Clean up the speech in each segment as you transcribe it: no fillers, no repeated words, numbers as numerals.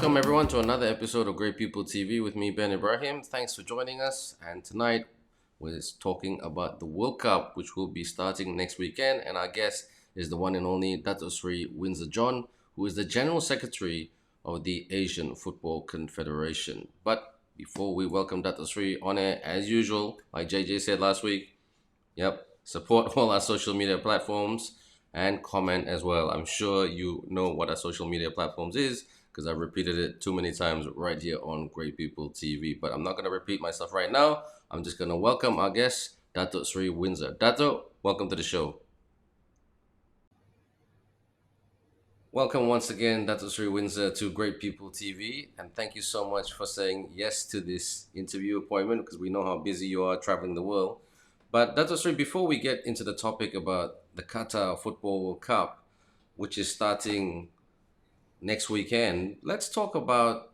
Welcome everyone to another episode of Great People TV with me, Ben Ibrahim. Thanks for joining us. And tonight we're talking about the World Cup, which will be starting next weekend. And our guest is the one and only Datuk Seri Windsor John, who is the General Secretary of the Asian Football Confederation. But before we welcome Datuk Seri on air, as usual, like JJ said last week, support all our social media platforms and comment as well. I'm sure you know what our social media platforms is because I've repeated it too many times right here on Great People TV. But I'm not going to repeat myself right now. I'm just going to welcome our guest, Datuk Seri Windsor. Datuk, welcome to the show. Welcome once again, Datuk Seri Windsor, to Great People TV. And thank you so much for saying yes to this interview appointment because we know how busy you are traveling the world. But Datuk Seri, before we get into the topic about the Qatar Football World Cup, which is starting next weekend, let's talk about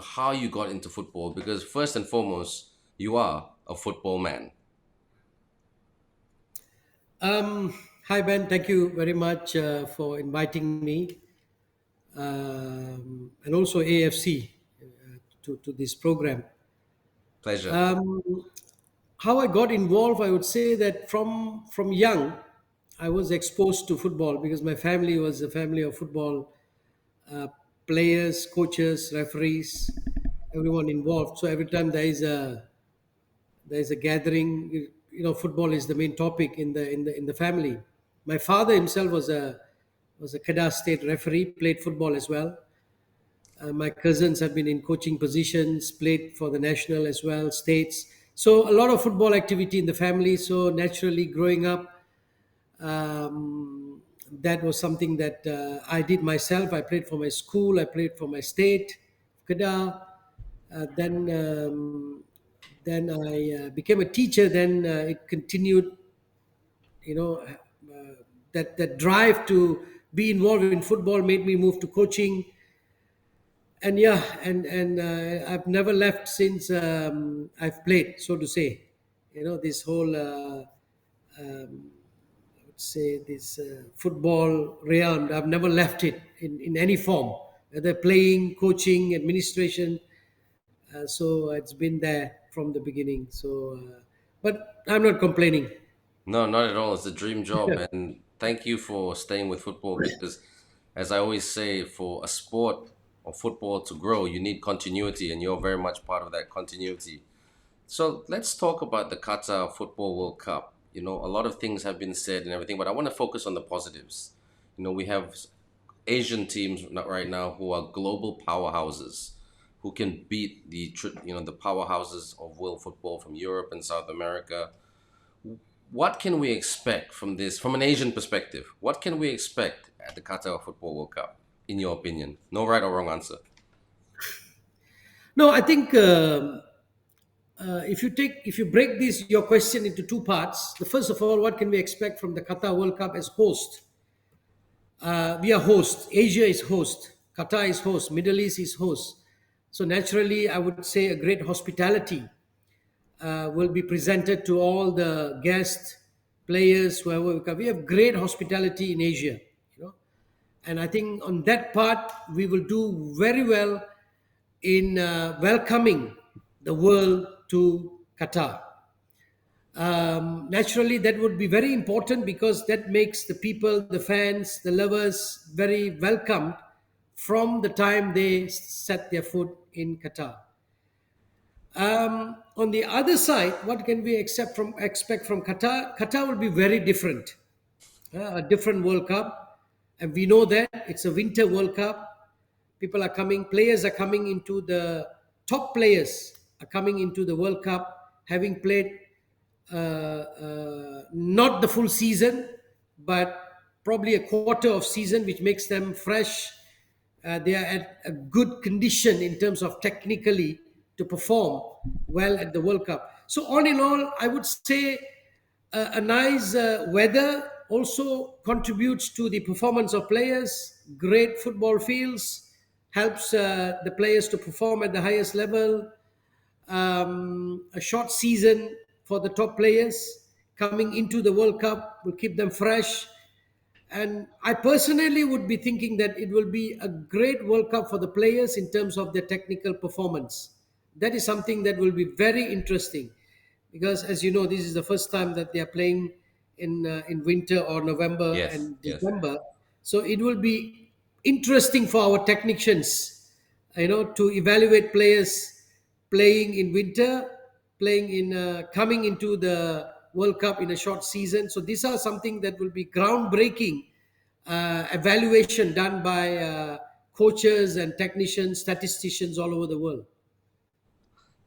how you got into football, because first and foremost, you are a football man. Hi Ben, thank you very much for inviting me, and also AFC to this program. Pleasure. How I got involved, I would say that from young, I was exposed to football because my family was a family of football uh, players, coaches, referees, everyone involved. So every time there is a gathering, football is the main topic in the family. My father himself was a Qatar state referee, played football as well. My cousins have been in coaching positions, played for the national as well, states. So a lot of football activity in the family. So naturally, growing up, that was something that I did myself. I played for my school, I played for my state, Qatar. Then I became a teacher. Then it continued. You know, that drive to be involved in football made me move to coaching. And yeah, and I've never left since I've played, so to say. This whole say this football realm. I've never left it in any form, whether playing, coaching, administration. So it's been there from the beginning. So, but I'm not complaining. No, not at all. It's a dream job. And thank you for staying with football because, as I always say, for a sport or football to grow, you need continuity, and you're very much part of that continuity. So let's talk about the Qatar Football World Cup. A lot of things have been said and everything, but I want to focus on the positives. We have Asian teams right now who are global powerhouses, who can beat the powerhouses of world football from Europe and South America. What can we expect from this, from an Asian perspective? What can we expect at the Qatar Football World Cup, in your opinion? No right or wrong answer. No, I think if you break this your question into two parts. The first of all, what can we expect from the Qatar World Cup as host? We are host. Asia is host. Qatar is host. Middle East is host. So naturally, I would say a great hospitality will be presented to all the guests, players, whoever we come. We have great hospitality in Asia, and I think on that part we will do very well in welcoming the world to Qatar. Naturally, that would be very important because that makes the people, the fans, the lovers very welcomed from the time they set their foot in Qatar. On the other side, what can we expect from Qatar? Qatar will be very different, a different World Cup, and we know that it's a winter World Cup. People are coming, players are coming into the top players are coming into the World Cup, having played not the full season, but probably a quarter of season, which makes them fresh. They are at a good condition in terms of technically to perform well at the World Cup. So all in all, I would say a nice weather also contributes to the performance of players. Great football fields helps the players to perform at the highest level. A short season for the top players coming into the World Cup will keep them fresh. And I personally would be thinking that it will be a great World Cup for the players in terms of their technical performance. That is something that will be very interesting, because, as you know, this is the first time that they are playing in winter or November Yes, and yes. December. So it will be interesting for our technicians, to evaluate players playing in winter, playing in coming into the World Cup in a short season. So these are something that will be groundbreaking evaluation done by coaches and technicians, statisticians all over the world.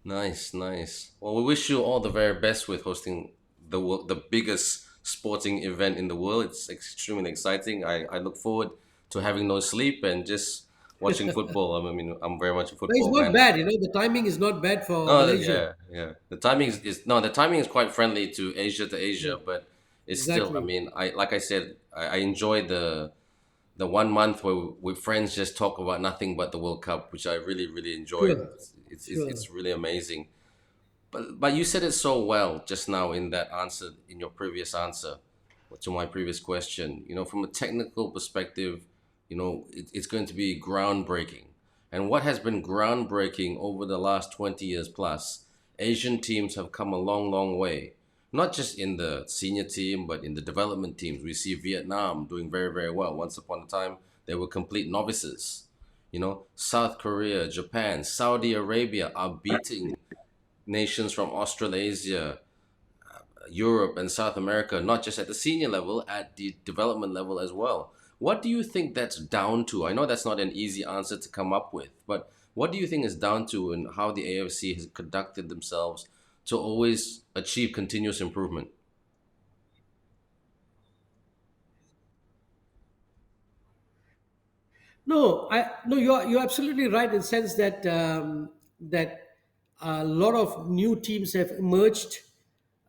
Nice, nice. Well, we wish you all the very best with hosting the biggest sporting event in the world. It's extremely exciting. I look forward to having no sleep and just watching football. I mean, I'm very much a But it's football not man. bad, the timing is not bad for No, Malaysia. yeah, yeah. The timing is no, the timing is quite friendly to Yeah, Asia, but it's still. I exactly. mean, I like I said, I enjoy the 1 month where with friends just talk about nothing but the World Cup, which I really enjoyed. Sure, sure. It's really amazing. But you said it so well just now in that answer, in your previous answer to my previous question. From a technical perspective, it's going to be groundbreaking. And what has been groundbreaking over the last 20 years plus, Asian teams have come a long way. Not just in the senior team, but in the development teams. We see Vietnam doing very well. Once upon a time, they were complete novices. South Korea, Japan, Saudi Arabia are beating nations from Australasia, Europe, and South America, not just at the senior level, at the development level as well. What do you think that's down to? I know that's not an easy answer to come up with, but what do you think is down to and how the AFC has conducted themselves to always achieve continuous improvement? No, you're absolutely right in the sense that that a lot of new teams have emerged.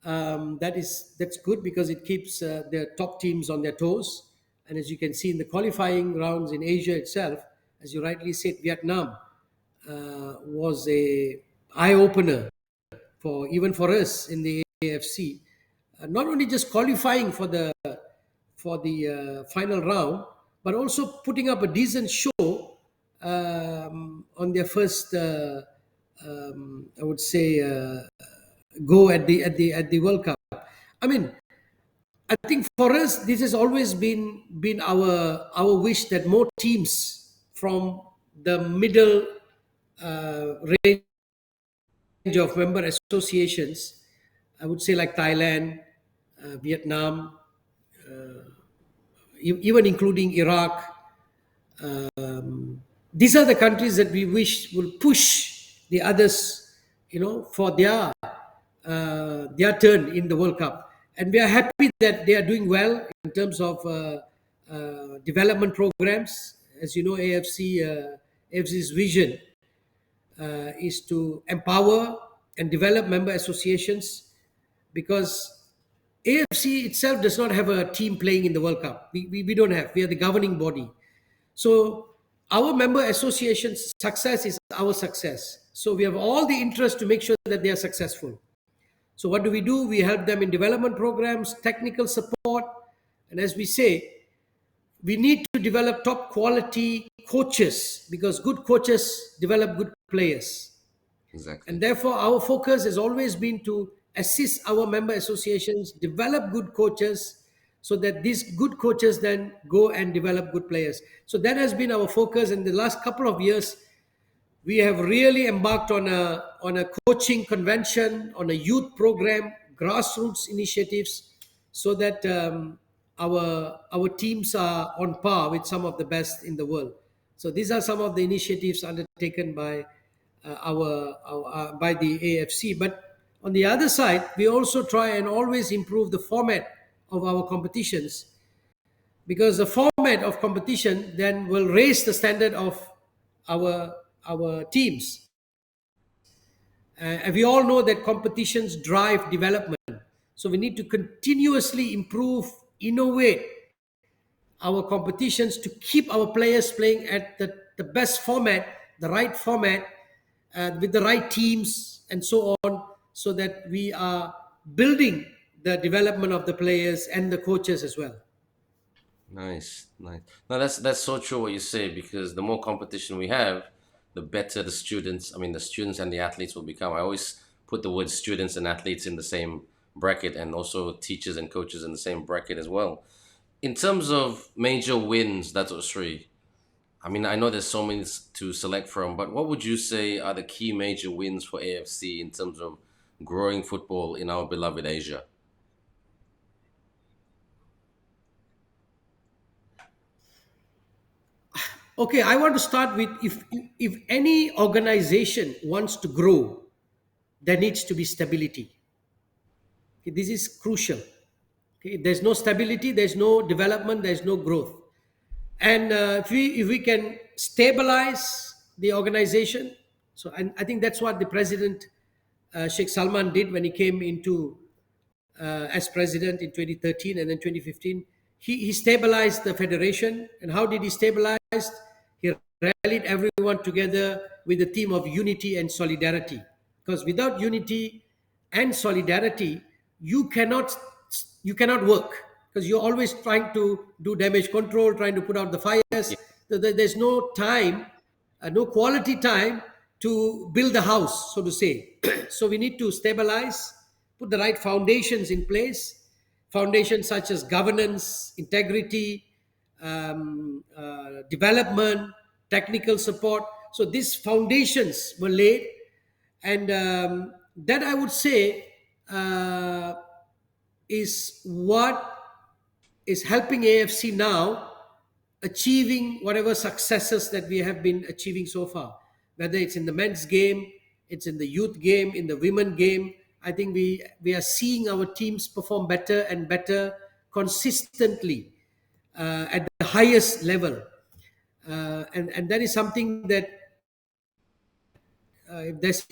That's good because it keeps the top teams on their toes. And as you can see in the qualifying rounds in Asia itself, as you rightly said, Vietnam was a eye opener for even for us in the AFC. Not only just qualifying for the final round, but also putting up a decent show on their first, I would say, go at the World Cup. I mean, I think for us, this has always been our wish that more teams from the middle range of member associations, I would say like Thailand, Vietnam, even including Iraq. These are the countries that we wish will push the others, for their turn in the World Cup. And we are happy that they are doing well in terms of development programs. As you know, AFC's vision is to empower and develop member associations, because AFC itself does not have a team playing in the World Cup. We don't have. We are the governing body. So our member association's success is our success. So we have all the interest to make sure that they are successful. So what do? We help them in development programs, technical support, and as we say, we need to develop top quality coaches, because good coaches develop good players. And Exactly. therefore, our focus has always been to assist our member associations develop good coaches, so that these good coaches then go and develop good players. So that has been our focus in the last couple of years. We have really embarked on a coaching convention, on a youth program, grassroots initiatives, so that our teams are on par with some of the best in the world. So these are some of the initiatives undertaken by by the AFC. But on the other side, we also try and always improve the format of our competitions, because the format of competition then will raise the standard of our our teams. And we all know that competitions drive development. So we need to continuously improve, innovate our competitions to keep our players playing at the best format, the right format, with the right teams, and so on, so that we are building the development of the players and the coaches as well. Nice, nice. Now that's so true what you say, because the more competition we have, the better the students. I mean, the students and the athletes will become. I always put the word students and athletes in the same bracket, and also teachers and coaches in the same bracket as well. In terms of major wins, that's three. I mean, I know there's so many to select from, but what would you say are the key major wins for AFC in terms of growing football in our beloved Asia? Okay, I want to start with, if any organization wants to grow, there needs to be stability. Okay, this is crucial. Okay, if there's no stability, there's no development, there's no growth. And if we can stabilize the organization, so, and I think that's what the president, Sheikh Salman, did when he came into as president in 2013 and then 2015. He stabilized the federation. And how did he stabilize? He rallied everyone together with a theme of unity and solidarity. Because without unity and solidarity, you cannot you cannot work, because you're always trying to do damage control, trying to put out the fires. Yeah, There's no time, no quality time to build the house, so to say. So we need to stabilize, put the right foundations in place, foundations such as governance, integrity, development, technical support. So these foundations were laid, and that, I would say, uh, is what is helping AFC now achieving whatever successes that we have been achieving so far, whether it's in the men's game, it's in the youth game, in the women game. I think we are seeing our teams perform better and better consistently at the highest level. And that is something that, if there's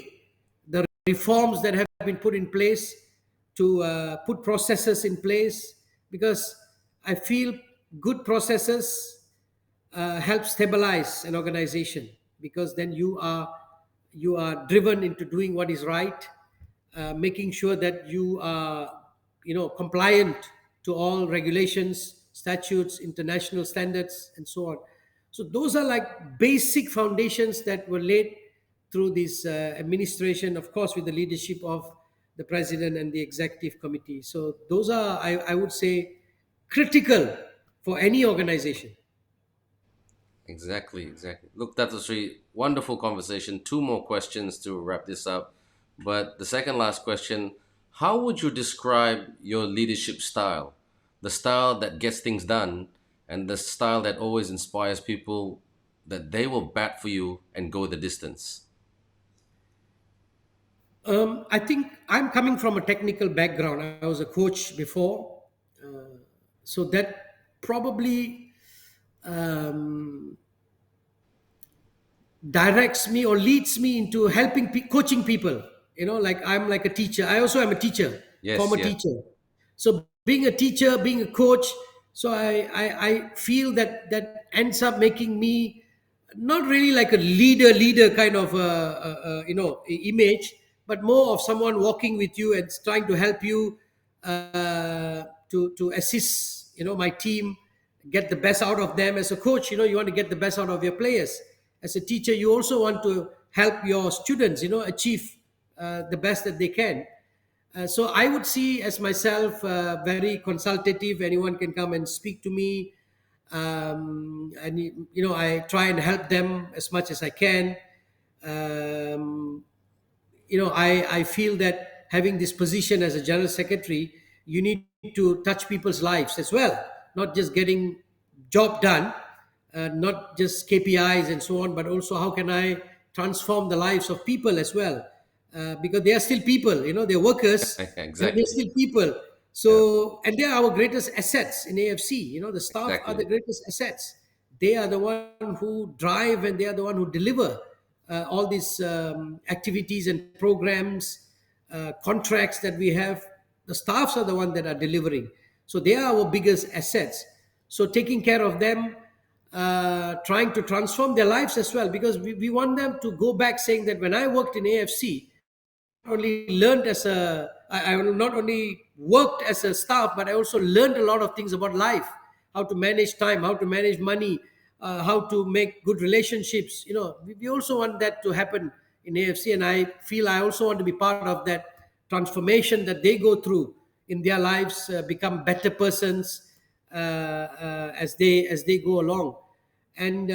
the reforms that have been put in place, to put processes in place, because I feel good processes help stabilize an organization, because then you are driven into doing what is right, making sure that you are, compliant to all regulations, statutes, international standards, and so on. So those are like basic foundations that were laid through this administration, of course, with the leadership of the president and the executive committee. So those are, I would say, critical for any organization. exactly, exactly. Look, that's a really wonderful conversation. Two more questions to wrap this up. But the second last question, how would you describe your leadership style? The style that gets things done, and the style that always inspires people that they will bat for you and go the distance. I think I'm coming from a technical background. I was a coach before, so that probably um, directs me or leads me into helping coaching people. Like I'm like a teacher. I also am a teacher, Yes, former yes, teacher. So being a teacher, being a coach, so I feel that that ends up making me not really like a leader kind of image, but more of someone walking with you and trying to help you, to assist my team, get the best out of them. As a coach, you want to get the best out of your players. As a teacher, you also want to help your students achieve the best that they can. So I would see as myself very consultative. Anyone can come and speak to me, and I try and help them as much as I can. um, I feel that having this position as a general secretary, you need to touch people's lives as well, not just getting job done, not just KPIs and so on, but also how can I transform the lives of people as well, because they are still people, they're workers, but they're exactly. still people. Yeah, So, and they are our greatest assets in AFC. The staff are the exactly. greatest assets. They are the one who drive, and they are the one who deliver all these activities and programs, contracts that we have. The staffs are the one that are delivering. So they are our biggest assets. So taking care of them, trying to transform their lives as well, because we want them to go back saying that when I worked in AFC, only learned as I not only worked as a staff, but I also learned a lot of things about life. how to manage time, how to manage money, how to make good relationships. We also want that to happen in AFC, and I feel I also want to be part of that transformation that they go through in their lives, become better persons as they go along. And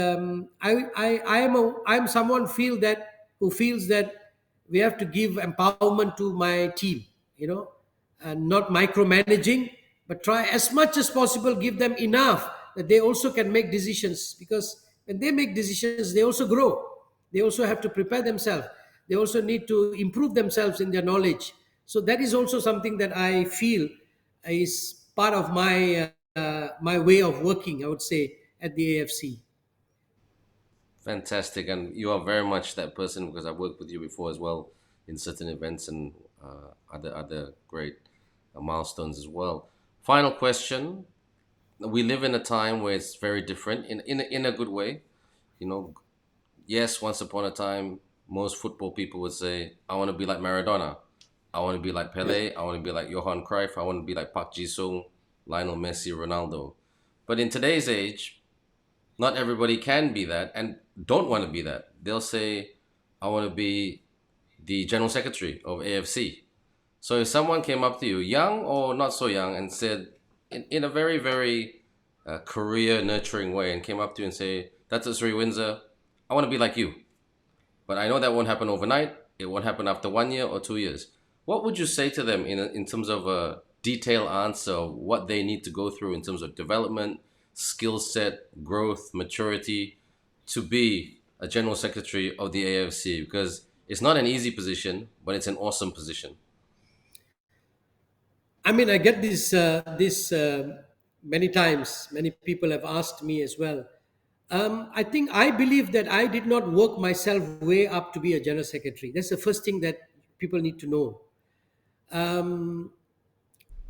I'm someone feel that who feels that we have to give empowerment to my team, and not micromanaging, but try as much as possible give them enough that they also can make decisions, because when they make decisions they also grow. They also have to prepare themselves. They also need to improve themselves in their knowledge. So that is also something that I feel is part of my way of working, I would say, at the AFC. Fantastic, and you are very much that person because I've worked with you before as well in certain events and other great milestones as well. Final question: we live in a time where it's very different in a good way. You know, yes, once upon a time, most football people would say, "I want to be like Maradona. I want to be like Yeah. Pele. I want to be like Johan Cruyff. I want to be like Park Ji-sung, Lionel Messi, Ronaldo." But in today's age, not everybody can be that and don't want to be that. They'll say, I want to be the general secretary of AFC. So if someone came up to you, young or not so young, and said, in a very, very career nurturing way, and came up to you and say, Datuk Seri Windsor, I want to be like you. But I know that won't happen overnight. It won't happen after 1 year or 2 years. What would you say to them in terms of a detailed answer of what they need to go through in terms of development, skill set, growth, maturity to be a general secretary of the AFC? Because it's not an easy position, but it's an awesome position. I mean, I get this many times. Many people have asked me as well. I believe that I did not work myself way up to be a general secretary. That's the first thing that people need to know. Um,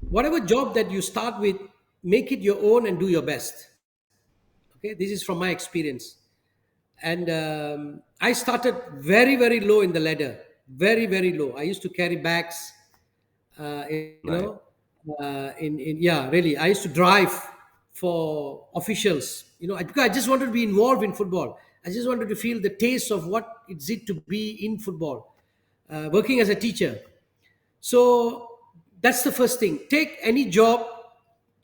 Whatever job that you start with, make it your own and do your best. Okay, this is from my experience. And I started very, very low in the ladder, very, very low. I used to carry bags, uh, you Nice. know, in yeah, really. I used to drive for officials, because I just wanted to be involved in football. I just wanted to feel the taste of what it's it to be in football, working as a teacher. So that's the first thing. Take any job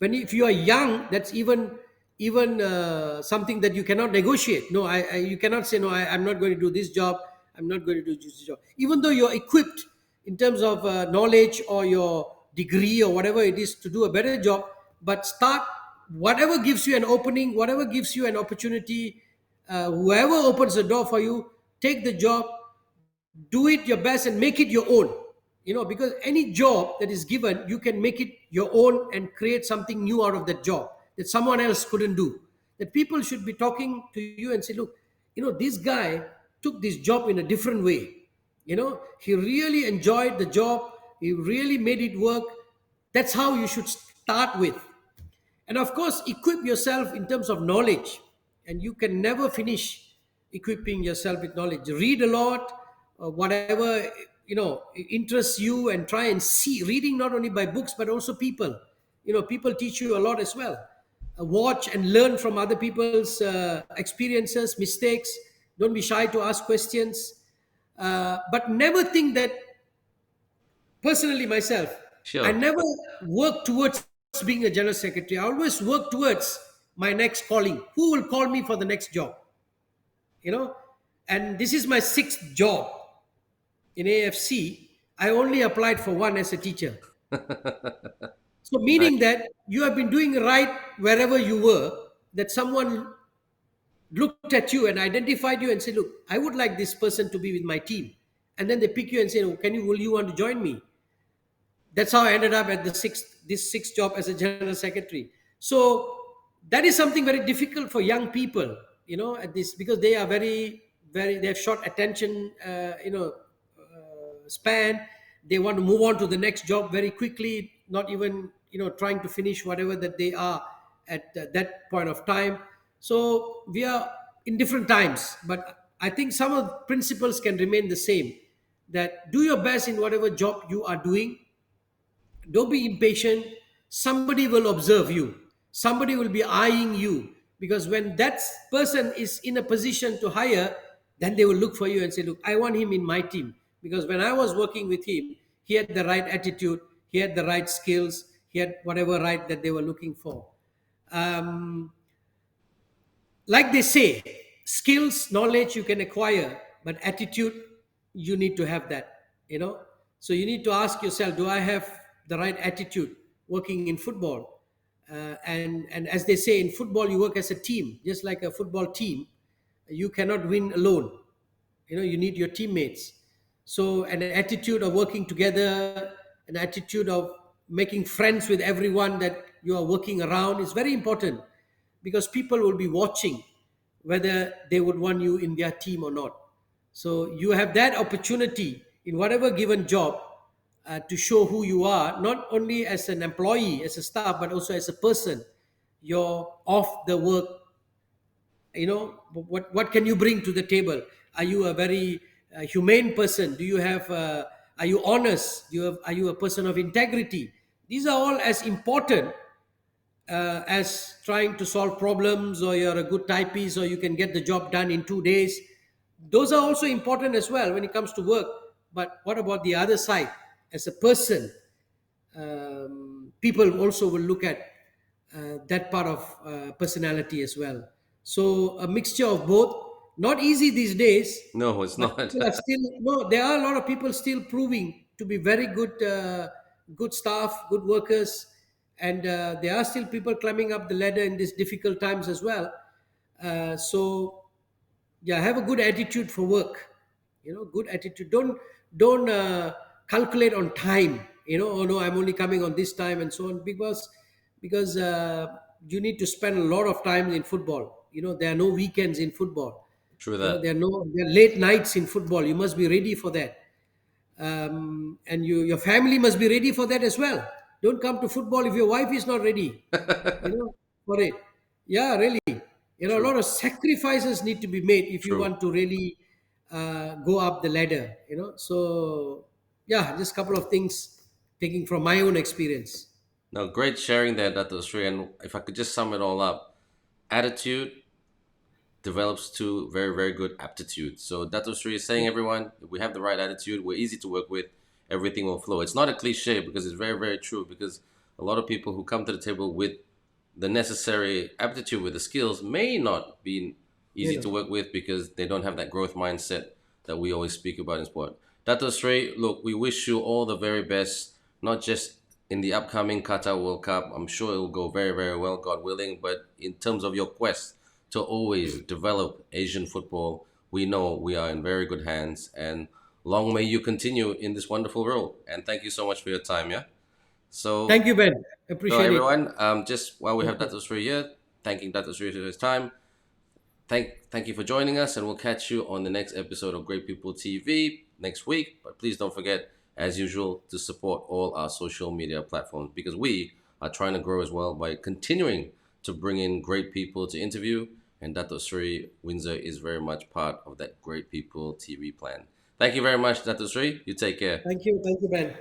if you are young. That's even something that you cannot negotiate. No, you cannot say no. I'm not going to do this job. I'm not going to do this job. Even though you're equipped in terms of knowledge or your degree or whatever it is to do a better job, but start whatever gives you an opening, whatever gives you an opportunity. Whoever opens the door for you, take the job, do it your best and make it your own. Because any job that is given, you can make it your own and create something new out of that job that someone else couldn't do. That people should be talking to you and say, look, this guy took this job in a different way. He really enjoyed the job, he really made it work. That's how you should start with. And of course, equip yourself in terms of knowledge. And you can never finish equipping yourself with knowledge. Read a lot, whatever interests you, and try and see. Reading not only by books but also people. People teach you a lot as well. Watch and learn from other people's experiences, mistakes. Don't be shy to ask questions. But never think that, personally myself, I Sure. never work towards being a general secretary. I always work towards my next calling. Who will call me for the next job? You know, and this is my sixth job in AFC. I only applied for one as a teacher. So Nice. meaning that you have been doing right wherever you were, that someone looked at you and identified you and said, look, I would like this person to be with my team. And then they pick you and say, oh, will you want to join me? That's how I ended up at this sixth job as a general secretary. So that is something very difficult for young people, at this, because they are very, very, they have short attention, span. They want to move on to the next job very quickly, not even, trying to finish whatever that they are at that point of time. So we are in different times, but I think some of the principles can remain the same. That do your best in whatever job you are doing. Don't be impatient. Somebody will observe you. Somebody will be eyeing you, because when that person is in a position to hire, then they will look for you and say, look, I want him in my team, because when I was working with him, he had the right attitude, he had the right skills, he had whatever right that they were looking for. um, like they say, skills, knowledge you can acquire, but attitude, you need to have that, so you need to ask yourself, do I have the right attitude working in football? And as they say, in football you work as a team, just like a football team. You cannot win alone. You need your teammates. So an attitude of working together, an attitude of making friends with everyone that you are working around is very important, because people will be watching whether they would want you in their team or not. So you have that opportunity in whatever given job, to show who you are, not only as an employee, as a staff, but also as a person. You're off the work, what can you bring to the table? Are you a very humane person? Do you have Are you honest? Are you a person of integrity? These are all as important as trying to solve problems, or you're a good typist, or you can get the job done in 2 days. Those are also important as well when it comes to work. But what about the other side? As a person, people also will look at that part of personality as well. So a mixture of both. Not easy these days, No, it's but not. people are still no. There are a lot of people still proving to be very good staff, good workers, and there are still people climbing up the ladder in these difficult times as well. So yeah, have a good attitude for work. Good attitude. Don't calculate on time. Oh no, I'm only coming on this time and so on, because you need to spend a lot of time in football. There are no weekends in football. True that. There are late nights in football. You must be ready for that. And your family must be ready for that as well. Don't come to football if your wife is not ready, for it. Yeah, really. A True. lot of sacrifices need to be made if you True. want to really go up the ladder. So yeah, just a couple of things taking from my own experience. Now, great sharing there, Dato Sri. And if I could just sum it all up, attitude develops to very, very good aptitude. So Dato Sri is saying, everyone, if we have the right attitude, we're easy to work with, everything will flow. It's not a cliche, because it's very, very true, because a lot of people who come to the table with the necessary aptitude, with the skills, may not be you easy know to work with, because they don't have that growth mindset that we always speak about in sport. Dato Sri, look, we wish you all the very best, not just in the upcoming Qatar World Cup. I'm sure it will go very, very well, God willing. But in terms of your quest to always develop Asian football, we know we are in very good hands. And long may you continue in this wonderful role. And thank you so much for your time. Yeah. So Thank you, Ben. so Appreciate it. everyone, just while we Thank have you. Dato Sri here, thanking Dato Sri for his time. Thank you for joining us, and we'll catch you on the next episode of Great People TV next week. But please don't forget, as usual, to support all our social media platforms, because we are trying to grow as well by continuing to bring in great people to interview. And Dato Sri Windsor is very much part of that Great People TV plan. Thank you very much, Dato Sri. You take care. Thank you. Thank you, Ben.